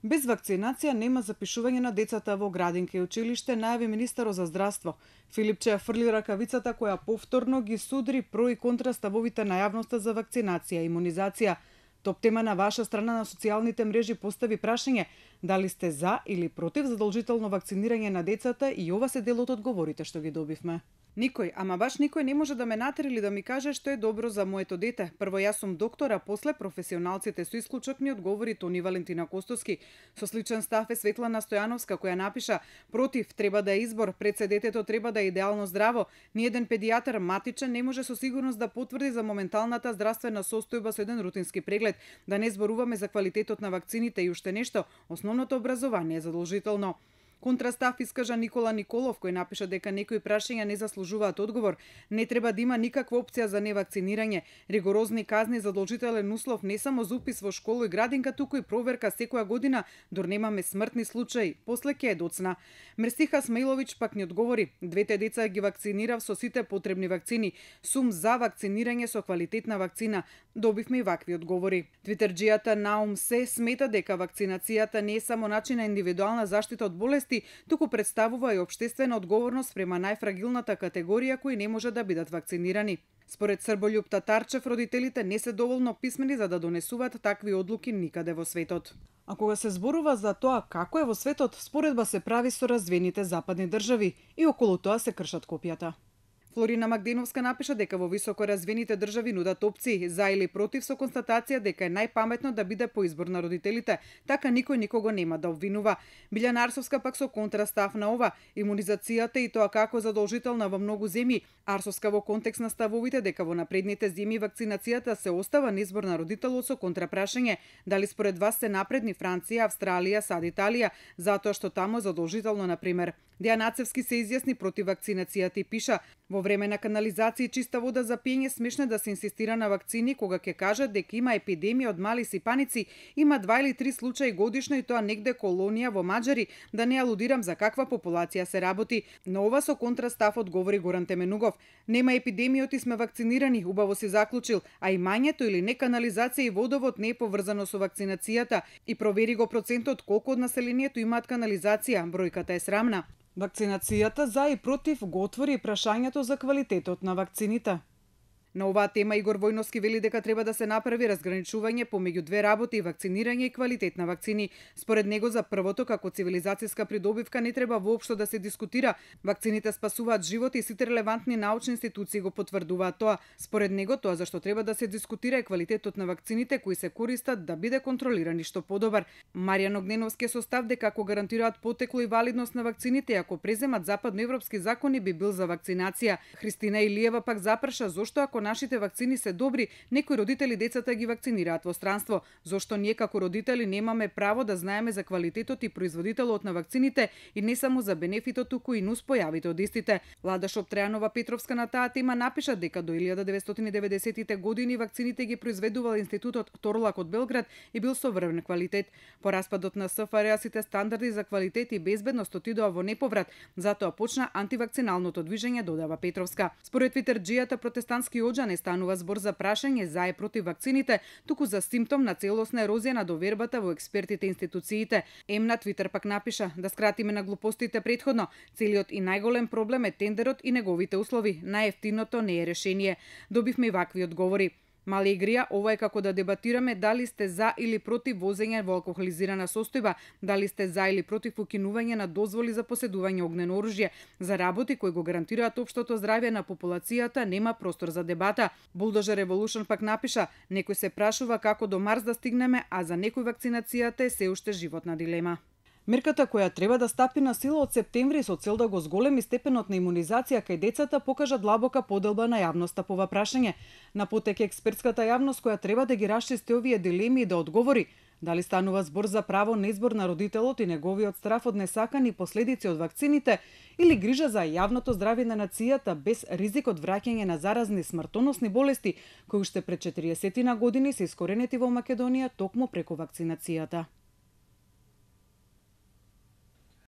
Без вакцинација нема запишување на децата во градинка и училиште, најави министерот за здравство. Филипче ја фрли ракавицата која повторно ги судри про и контра ставовите на јавноста за вакцинација и имунизација. Топ тема на ваша страна на социјалните мрежи постави прашање дали сте за или против задолжително вакцинирање на децата и ова се дел од одговорите што ги добивме. Никој, ама баш никој не може да ме натери или да ми каже што е добро за моето дете. Прво јас сум доктор, а после професионалците со исклучок ни одговори Тони Валентина Костовски. Со сличен став е Светлана Стојановска која напиша: против, треба да е избор, пред се детето треба да е идеално здраво. Ниеден педијатар матичен не може со сигурност да потврди за моменталната здравствена состојба со еден рутински преглед. Да не зборуваме за квалитетот на вакцините и уште нешто, основното образование е задолжително. Контрастав искажа Никола Николов, кој напиша дека некои прашања не заслужуваат одговор. Не треба да има никаква опција за невакцинирање. Ригорозни казни, задолжителен услов не само за упис во школа и градинка, туку и проверка секоја година, дор немаме смртни случаи. После ќе е доцна. Мерсиха Смаиловиќ пак ни одговори: двете деца ги вакцинирав со сите потребни вакцини. Сум за вакцинирање со квалитетна вакцина. Добивме и вакви одговори. Твитерџијата Наум Се смета дека вакцинацијата не е само начин на индивидуална заштита од болести, туку представува и општествена одговорност према најфрагилната категорија кои не може да бидат вакцинирани. Според Србољуб Татарчев, родителите не се доволно писмени за да донесуваат такви одлуки никаде во светот. А кога се зборува за тоа како е во светот, споредба се прави со развиените западни држави и околу тоа се кршат копјата. Флорина Магденовска напиша дека во високо развиените држави нудат опции за или против со констатација дека е најпаметно да биде по избор на родителите, така никој никого нема да обвинува. Билјана Арсовска пак со контрастав на ова: имунизацијата и тоа како задолжителна во многу земји. Арсовска во контекст на ставовите дека во напредните земји вакцинацијата се остава на избор на родителот со контрапрашање дали според вас се напредни Франција, Австралија, САД, Италија, затоа што таму е задолжително на пример. Дејан Ацевски се изјасни против вакцинацијата и пиша: во време на канализација и чиста вода за пиење смешно да се инсистира на вакцини кога ќе кажат дека има епидемија од мали сипаници, има 2 или 3 случаи годишно и тоа негде колонија во Маđари, да не алудирам за каква популација се работи. Но ова со контрастав одговори Горан Теменугов: нема епидемиот и сме вакцинирани, убаво си заклучил, а имањето или не канализација и водовод не е поврзано со вакцинацијата и провери го процентот колку од населението имаат канализација, бројката е срамна. Вакцинацијата за и против го отвори прашањето за квалитетот на вакцините. На оваа тема Игор Војновски вели дека треба да се направи разграничување помеѓу две работи: вакцинирање и квалитет на вакцини. Според него за првото како цивилизацијска придобивка не треба воопшто да се дискутира. Вакцините спасуваат живот и сите релевантни научни институции го потврдуваат тоа. Според него тоа зашто треба да се дискутира е квалитетот на вакцините кои се користат да биде контролирани што подобар. Маријан Огненовски со став дека ако гарантираат потекло и валидност на вакцините, ако преземат западноевропски закони, би бил за вакцинација. Христина Илиева пак запрша зошто ако нашите вакцини се добри, некои родители децата ги вакцинираат во странство. Зошто ние како родители немаме право да знаеме за квалитетот и производителот на вакцините и не само за бенефитот, туку и нуспојавите од истите. Лада Шоптрејанова Петровска на таа тема напиша дека до 1990-тите години вакцините ги произведувал Институтот Торлак од Белград и бил со врвен квалитет. По распадот на СФР сите стандарди за квалитет и безбедност отидоа во неповрат, затоа почна антивакциналното движење, додава Петровска. Според твитерџијата протестантски не станува збор за прашање за и против вакцините, туку за симптом на целосна ерозија на довербата во експертите и институциите. На Твитер пак напиша: да скратиме на глупостите претходно. Целиот и најголем проблем е тендерот и неговите услови. Најефтиното не е решение. Добивме и вакви одговори. Мали игрија, ова е како да дебатираме дали сте за или против возење во алкохолизирана состојба, дали сте за или против укинување на дозволи за поседување огнено оружје. За работи кои го гарантираат општото здравје на популацијата нема простор за дебата. Булдожер Revolution пак напиша: некој се прашува како до Марс да стигнеме, а за некој вакцинацијата е се уште животна дилема. Мерката која треба да стапи на сила од септември со цел да го зголеми степенот на имунизација кај децата покажа длабока поделба на јавноста по ова прашање. На потек е експертската јавност која треба да ги расчисти овие дилеми и да одговори дали станува збор за право на избор на родителот и неговиот страф од несакани последици од вакцините или грижа за јавното здравје на нацијата без ризик од враќање на заразни смртоносни болести кои уште пред 40 години се искоренети во Македонија токму преку вакцинацијата.